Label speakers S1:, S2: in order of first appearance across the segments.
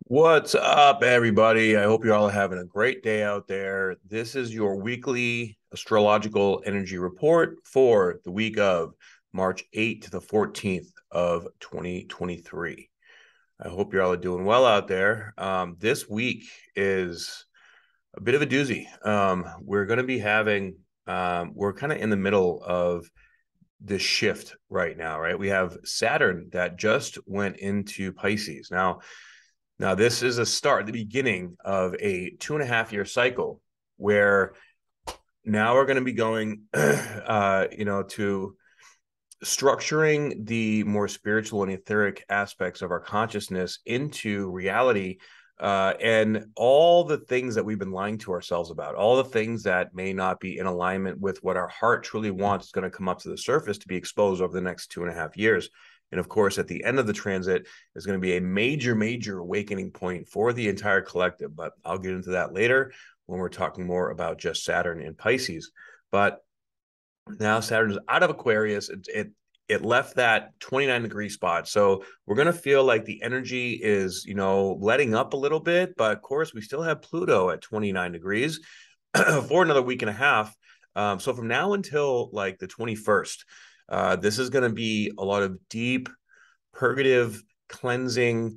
S1: What's up, everybody? I hope you're all having a great day out there. This is your weekly astrological energy report for the week of March 8th to the 14th of 2023. I hope you're all doing well out there. This week is a bit of a doozy. We're going to be having, we're kind of in the middle of this shift right now, right? We have Saturn that just went into Pisces. Now, this is a start, the beginning of a 2.5 year cycle where now we're going to be going, to structuring the more spiritual and etheric aspects of our consciousness into reality. And all the things that we've been lying to ourselves about, all the things that may not be in alignment with what our heart truly wants is going to come up to the surface to be exposed over the next 2.5 years. And of course, at the end of the transit is going to be a major, major awakening point for the entire collective. But I'll get into that later when we're talking more about just Saturn and Pisces. But now Saturn is out of Aquarius. It left that 29-degree spot. So we're going to feel like the energy is, letting up a little bit. But of course, we still have Pluto at 29 degrees for another week and a half. So from now until like the 21st, this is going to be a lot of deep purgative cleansing,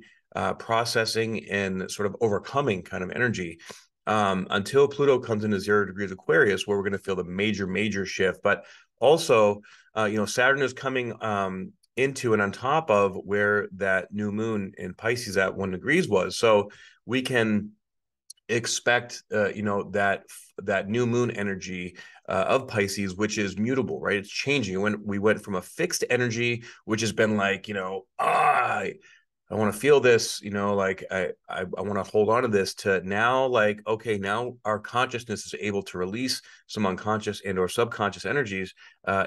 S1: processing, and sort of overcoming kind of energy until Pluto comes into 0 degrees Aquarius, where we're going to feel the major, major shift. But also, Saturn is coming into and on top of where that new moon in Pisces at 1 degrees was. So we can expect that new moon energy of Pisces, which is mutable, right? It's changing. When we went from a fixed energy, which has been like, I want to feel this, like I want to hold on to this, to now like, okay, now our consciousness is able to release some unconscious and or subconscious energies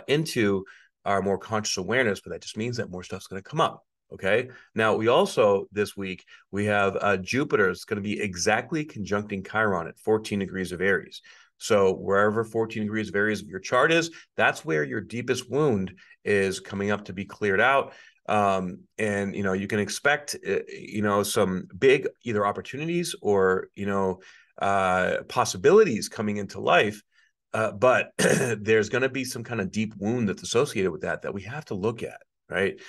S1: into our more conscious awareness, but that just means that more stuff's going to come up. Okay. Now we also this week we have Jupiter is going to be exactly conjuncting Chiron at 14 degrees of Aries. So wherever 14 degrees of Aries of your chart is, that's where your deepest wound is coming up to be cleared out. And you can expect some big either opportunities or possibilities coming into life. But there's going to be some kind of deep wound that's associated with that we have to look at. Right.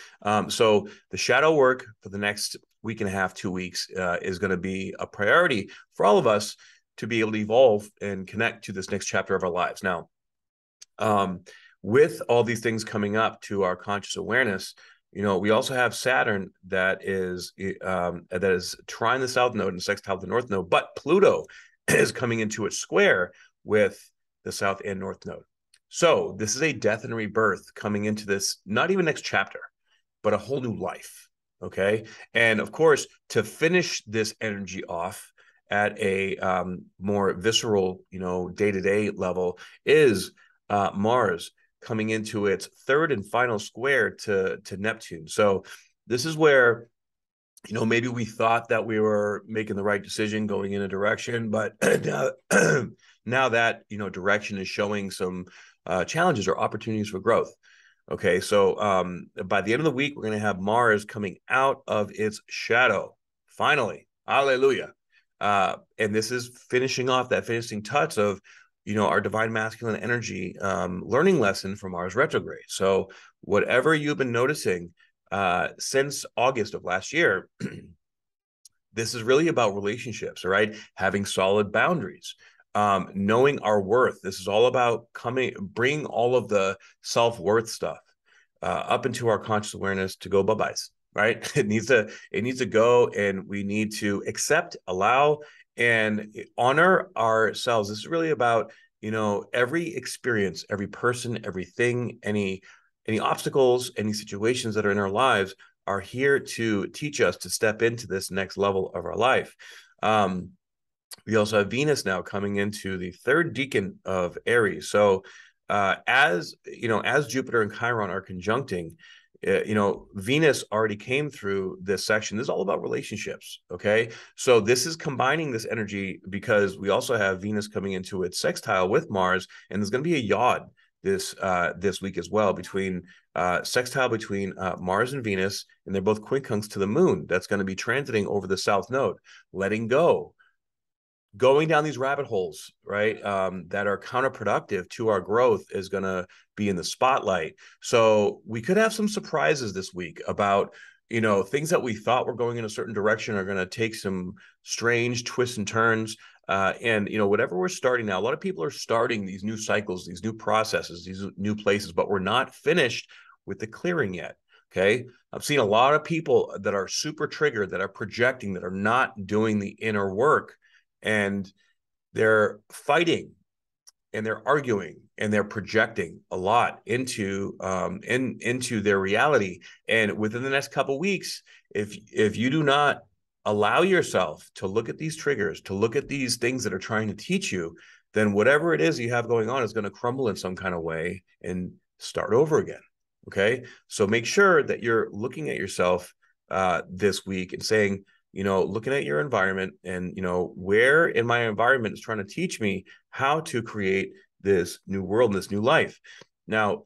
S1: So the shadow work for the next week and a half, 2 weeks is going to be a priority for all of us to be able to evolve and connect to this next chapter of our lives. Now, with all these things coming up to our conscious awareness, we also have Saturn that is trine the south node and sextile the north node, but Pluto is coming into its square with the south and north node. So this is a death and rebirth coming into this, not even next chapter, but a whole new life. Okay. And of course, to finish this energy off at a more visceral, day-to-day level is Mars coming into its third and final square to Neptune. So this is where, maybe we thought that we were making the right decision going in a direction, but now that, direction is showing some challenges or opportunities for growth. Okay, so by the end of the week, we're going to have Mars coming out of its shadow. Finally, hallelujah. And this is finishing off that finishing touch of, our divine masculine energy learning lesson from Mars retrograde. So whatever you've been noticing since August of last year, this is really about relationships, right? Having solid boundaries. Knowing our worth. This is all about bring all of the self-worth stuff up into our conscious awareness to go bye-byes, right? It needs to go, and we need to accept, allow, and honor ourselves. This is really about, every experience, every person, everything, any obstacles, any situations that are in our lives are here to teach us to step into this next level of our life. We also have Venus now coming into the third decan of Aries. So as Jupiter and Chiron are conjuncting, Venus already came through this section. This is all about relationships. Okay. So this is combining this energy because we also have Venus coming into its sextile with Mars, and there's going to be a yod this week as well, between sextile between Mars and Venus, and they're both quincunx to the moon. That's going to be transiting over the south node, letting go, going down these rabbit holes, right, that are counterproductive to our growth is going to be in the spotlight. So we could have some surprises this week about, things that we thought were going in a certain direction are going to take some strange twists and turns. And whatever we're starting now, a lot of people are starting these new cycles, these new processes, these new places, but we're not finished with the clearing yet. Okay. I've seen a lot of people that are super triggered, that are projecting, that are not doing the inner work, and they're fighting and they're arguing and they're projecting a lot into into their reality. And within the next couple of weeks, if you do not allow yourself to look at these triggers, to look at these things that are trying to teach you, then whatever it is you have going on is going to crumble in some kind of way and start over again. Okay, so make sure that you're looking at yourself this week and saying, looking at your environment and, where in my environment is trying to teach me how to create this new world and this new life. Now,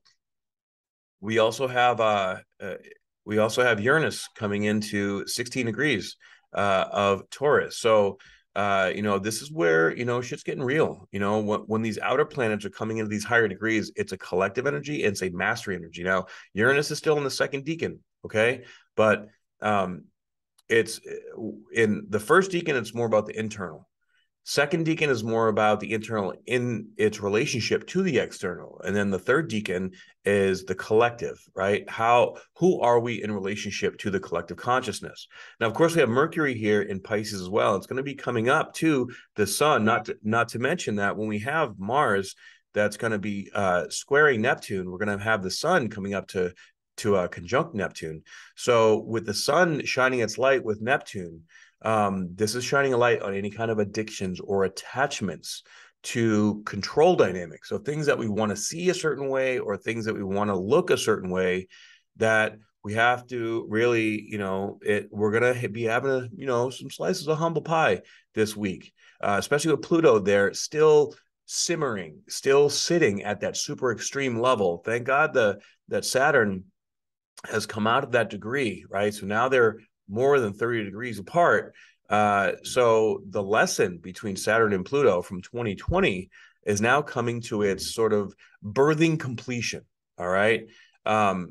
S1: we also have Uranus coming into 16 degrees of Taurus. So, this is where, shit's getting real. When these outer planets are coming into these higher degrees, it's a collective energy, it's a mastery energy. Now, Uranus is still in the second decan, okay? But it's in the first decan, it's more about the internal. Second decan is more about the internal in its relationship to the external. And then the third decan is the collective, right? Who are we in relationship to the collective consciousness? Now, of course, we have Mercury here in Pisces as well. It's going to be coming up to the sun, not to mention that when we have Mars, that's going to be squaring Neptune, we're going to have the sun coming up to conjunct Neptune. So with the sun shining its light with Neptune, this is shining a light on any kind of addictions or attachments to control dynamics. So things that we want to see a certain way or things that we want to look a certain way, that we have to really, we're going to be having some slices of humble pie this week, especially with Pluto there still simmering, still sitting at that super extreme level. Thank God that Saturn has come out of that degree, right? So now they're more than 30 degrees apart. So the lesson between Saturn and Pluto from 2020 is now coming to its sort of birthing completion. All right. So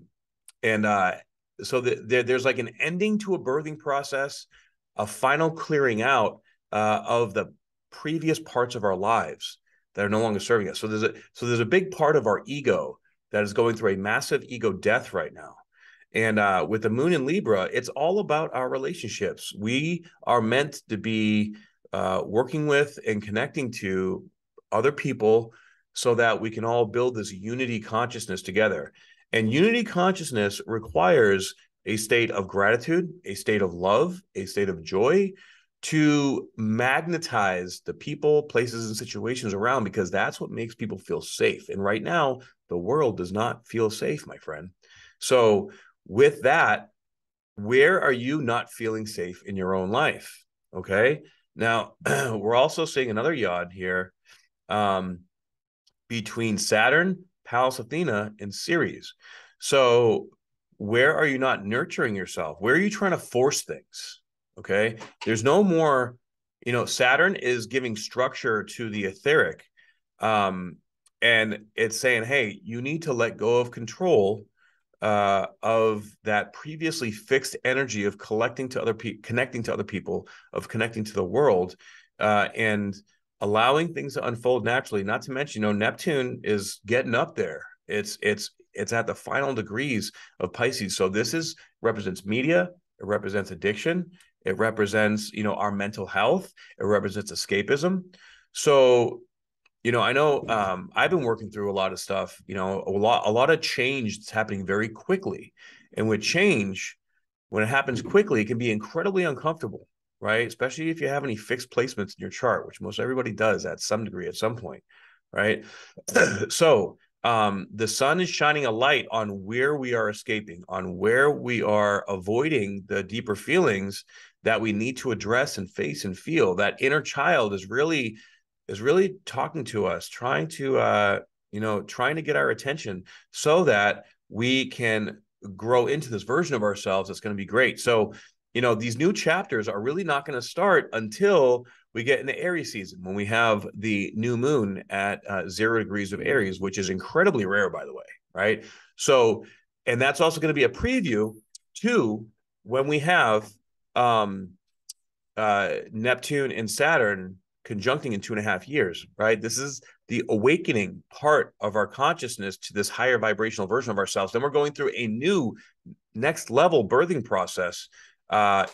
S1: there's like an ending to a birthing process, a final clearing out of the previous parts of our lives that are no longer serving us. So there's a big part of our ego that is going through a massive ego death right now. And with the moon in Libra, it's all about our relationships. We are meant to be working with and connecting to other people so that we can all build this unity consciousness together. And unity consciousness requires a state of gratitude, a state of love, a state of joy, to magnetize the people, places, and situations around, because that's what makes people feel safe. And right now, the world does not feel safe, my friend. So with that, where are you not feeling safe in your own life? Okay. Now, we're also seeing another yod here between Saturn, Pallas Athena, and Ceres. So where are you not nurturing yourself? Where are you trying to force things? Okay. There's no more, Saturn is giving structure to the etheric. And it's saying, hey, you need to let go of control of that previously fixed energy of connecting to other people, of connecting to the world, and allowing things to unfold naturally. Not to mention, Neptune is getting up there. It's at the final degrees of Pisces. So this represents media. It represents addiction. It represents, our mental health. It represents escapism. So I know I've been working through a lot of stuff, a lot of change that's happening very quickly. And with change, when it happens quickly, it can be incredibly uncomfortable, right? Especially if you have any fixed placements in your chart, which most everybody does at some degree at some point, right? So the sun is shining a light on where we are escaping, on where we are avoiding the deeper feelings that we need to address and face and feel. That inner child is really talking to us, trying to trying to get our attention so that we can grow into this version of ourselves that's going to be great. So, these new chapters are really not going to start until we get into Aries season, when we have the new moon at 0 degrees of Aries, which is incredibly rare, by the way, right? So, and that's also going to be a preview to when we have Neptune and Saturn conjuncting in 2.5 years, right? This is the awakening part of our consciousness to this higher vibrational version of ourselves. Then we're going through a new next level birthing process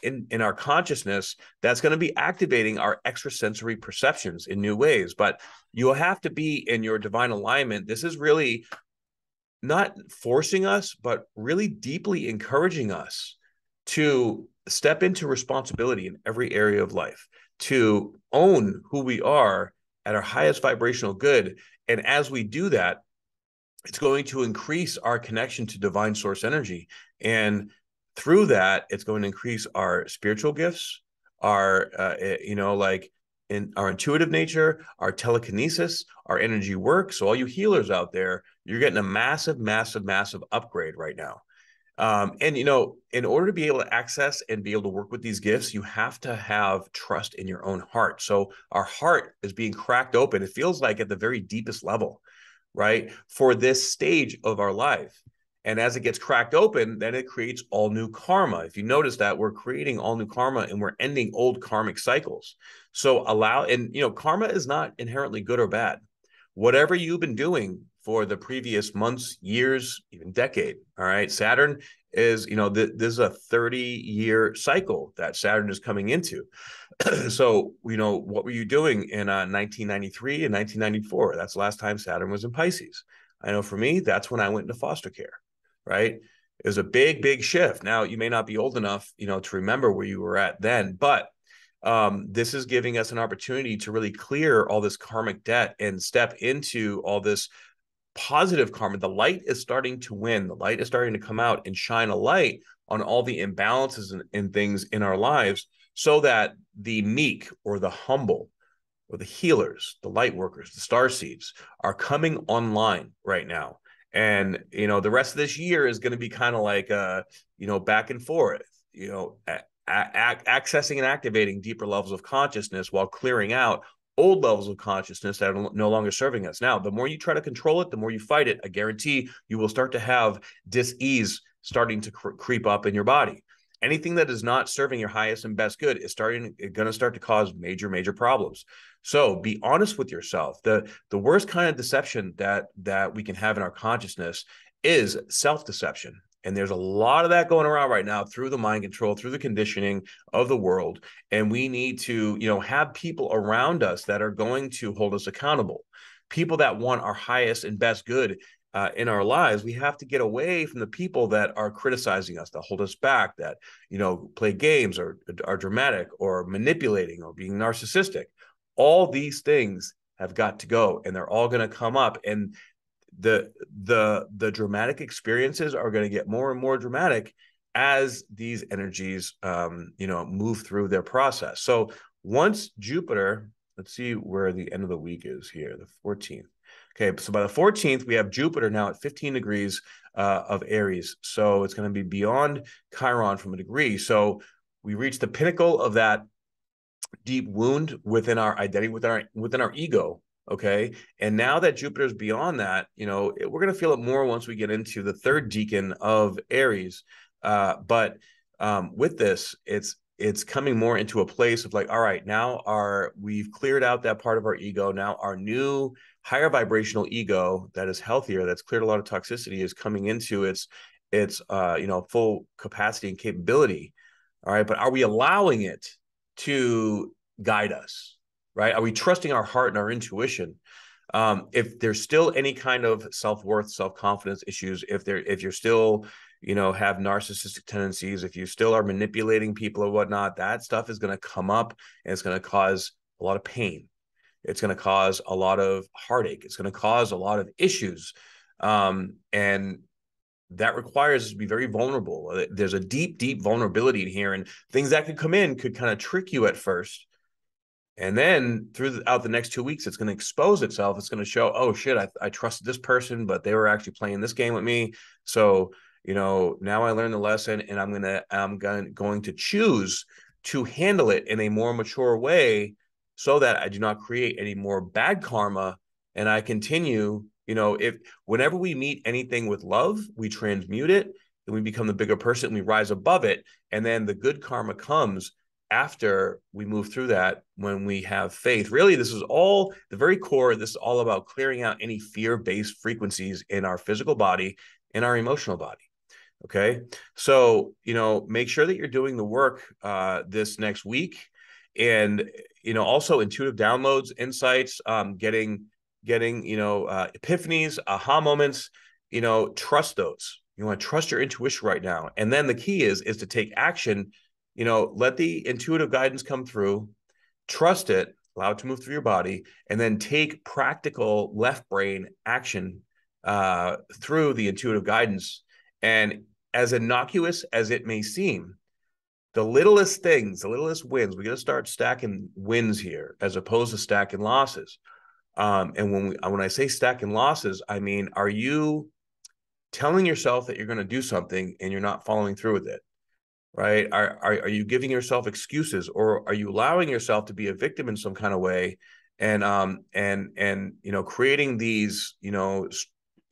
S1: in our consciousness that's going to be activating our extrasensory perceptions in new ways. But you'll have to be in your divine alignment. This is really not forcing us, but really deeply encouraging us to step into responsibility in every area of life, to own who we are at our highest vibrational good. And as we do that, it's going to increase our connection to divine source energy. And through that, it's going to increase our spiritual gifts, our, like in our intuitive nature, our telekinesis, our energy work. So all you healers out there, you're getting a massive, massive, massive upgrade right now. And in order to be able to access and be able to work with these gifts, you have to have trust in your own heart. So our heart is being cracked open. It feels like at the very deepest level, right? For this stage of our life. And as it gets cracked open, then it creates all new karma. If you notice that, we're creating all new karma and we're ending old karmic cycles. So karma is not inherently good or bad. Whatever you've been doing for the previous months, years, even decade, all right? Saturn is, this is a 30-year cycle that Saturn is coming into. So, what were you doing in 1993 and 1994? That's the last time Saturn was in Pisces. I know for me, that's when I went into foster care, right? It was a big, big shift. Now, you may not be old enough, to remember where you were at then, but this is giving us an opportunity to really clear all this karmic debt and step into all this positive karma. The light is starting to win. The light is starting to come out and shine a light on all the imbalances and things in our lives, so that the meek or the humble or the healers, the light workers, the star seeds are coming online right now. And, the rest of this year is going to be kind of like, back and forth, accessing and activating deeper levels of consciousness while clearing out old levels of consciousness that are no longer serving us. Now, the more you try to control it, the more you fight it, I guarantee you will start to have dis-ease starting to creep up in your body. Anything that is not serving your highest and best good is going to start to cause major, major problems. So be honest with yourself. The worst kind of deception that we can have in our consciousness is self-deception. And there's a lot of that going around right now through the mind control, through the conditioning of the world. And we need to, have people around us that are going to hold us accountable, people that want our highest and best good in our lives. We have to get away from the people that are criticizing us, that hold us back, that, play games or are dramatic or manipulating or being narcissistic. All these things have got to go, and they're all going to come up. And the dramatic experiences are going to get more and more dramatic as these energies move through their process. So once Jupiter, let's see where the end of the week is here, the 14th. Okay, so by the 14th, we have Jupiter now at 15 degrees of Aries. So it's going to be beyond Chiron from a degree. So we reach the pinnacle of that deep wound within our identity, within our ego. Okay. And now that Jupiter's beyond that, we're going to feel it more once we get into the third decan of Aries. But with this, it's coming more into a place of like, all right, now we've cleared out that part of our ego. Now our new higher vibrational ego that is healthier, that's cleared a lot of toxicity, is coming into its full capacity and capability. All right. But are we allowing it to guide us? Right? Are we trusting our heart and our intuition? If there's still any kind of self-worth, self-confidence issues, if you're still, have narcissistic tendencies, if you still are manipulating people or whatnot, that stuff is going to come up and it's going to cause a lot of pain. It's going to cause a lot of heartache. It's going to cause a lot of issues. And that requires us to be very vulnerable. There's a deep, deep vulnerability in here, and things that could come in could kind of trick you at first. And then throughout the next 2 weeks, it's going to expose itself. It's going to show, oh shit, I trusted this person, but they were actually playing this game with me. So, now I learned the lesson, and I'm going to choose to handle it in a more mature way, so that I do not create any more bad karma. And I continue, if whenever we meet anything with love, we transmute it, and we become the bigger person, and we rise above it. And then the good karma comes after we move through that, when we have faith. Really, this is all the very core. This is all about clearing out any fear-based frequencies in our physical body and our emotional body. Okay. So, make sure that you're doing the work this next week. And, also intuitive downloads, insights, getting, epiphanies, aha moments, trust those. You want to trust your intuition right now. And then the key is to take action. Let the intuitive guidance come through, trust it, allow it to move through your body, and then take practical left brain action through the intuitive guidance. And as innocuous as it may seem, the littlest things, the littlest wins, we got to start stacking wins here as opposed to stacking losses. And when I say stacking losses, I mean, are you telling yourself that you're going to do something and you're not following through with it? Right? Are you giving yourself excuses, or are you allowing yourself to be a victim in some kind of way, and creating these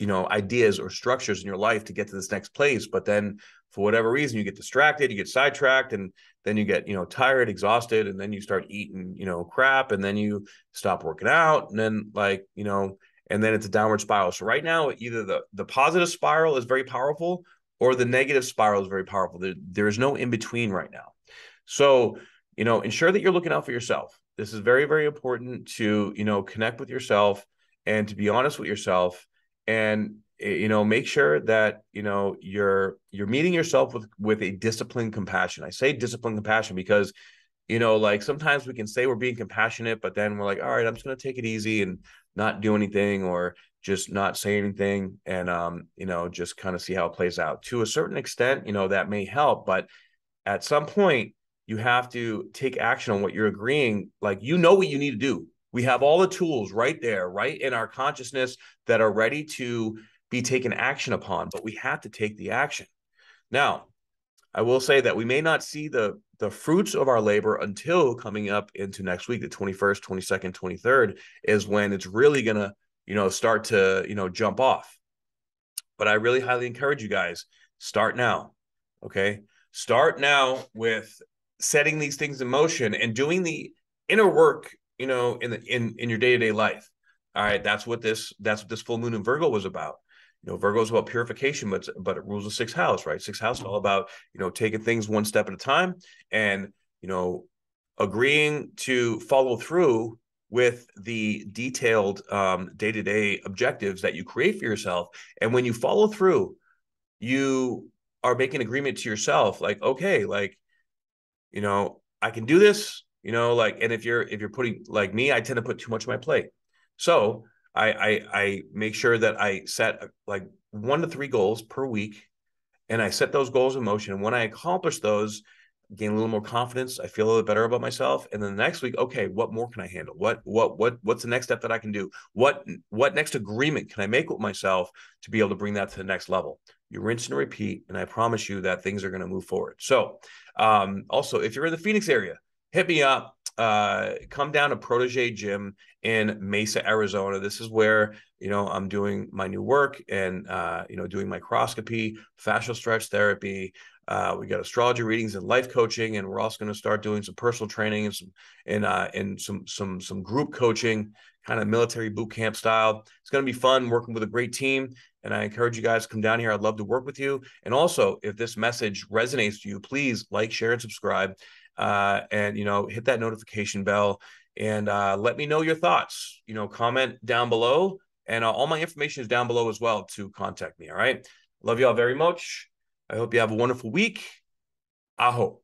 S1: ideas or structures in your life to get to this next place, but then for whatever reason you get distracted, you get sidetracked, and then you get tired, exhausted, and then you start eating crap, and then you stop working out, and then and then it's a downward spiral. So right now, either the positive spiral is very powerful, or the negative spiral is very powerful. There is no in between right now. So, ensure that you're looking out for yourself. This is very, very important to, connect with yourself and to be honest with yourself, and, make sure that, you're meeting yourself with a disciplined compassion. I say disciplined compassion because, like sometimes we can say we're being compassionate, but then we're like, all right, I'm just going to take it easy and not do anything, or just not say anything, and just kind of see how it plays out. To a certain extent, that may help, but at some point you have to take action on what you're agreeing. Like, what you need to do. We have all the tools right there, right in our consciousness, that are ready to be taken action upon, but we have to take the action. Now, I will say that we may not see the fruits of our labor until coming up into next week. The 21st, 22nd, 23rd is when it's really going to, start to, jump off. But I really highly encourage you guys, start now. Okay. Start now with setting these things in motion and doing the inner work, in your day-to-day life. All right. That's what this full moon in Virgo was about. Virgo is about purification, but it rules the sixth house, right? Sixth house is all about, taking things one step at a time, and, agreeing to follow through with the detailed day-to-day objectives that you create for yourself. And when you follow through, you are making agreement to yourself, like, okay, like, I can do this, and if you're putting, like me, I tend to put too much on my plate. So I make sure that I set like 1 to 3 goals per week, and I set those goals in motion. And when I accomplish those, gain a little more confidence, I feel a little better about myself. And then the next week, okay, what more can I handle? What's the next step that I can do? What next agreement can I make with myself to be able to bring that to the next level? You rinse and repeat, and I promise you that things are going to move forward. So, also, if you're in the Phoenix area, hit me up. Come down to Protege Gym in Mesa, Arizona. This is where, I'm doing my new work, and, doing microscopy, fascial stretch therapy. We got astrology readings and life coaching, and we're also going to start doing some personal training and some group coaching, kind of military boot camp style. It's going to be fun working with a great team, and I encourage you guys to come down here. I'd love to work with you. And also, if this message resonates with you, please like, share, and subscribe, and hit that notification bell, and let me know your thoughts. Comment down below, and all my information is down below as well to contact me. All right. Love you all very much. I hope you have a wonderful week. Aho.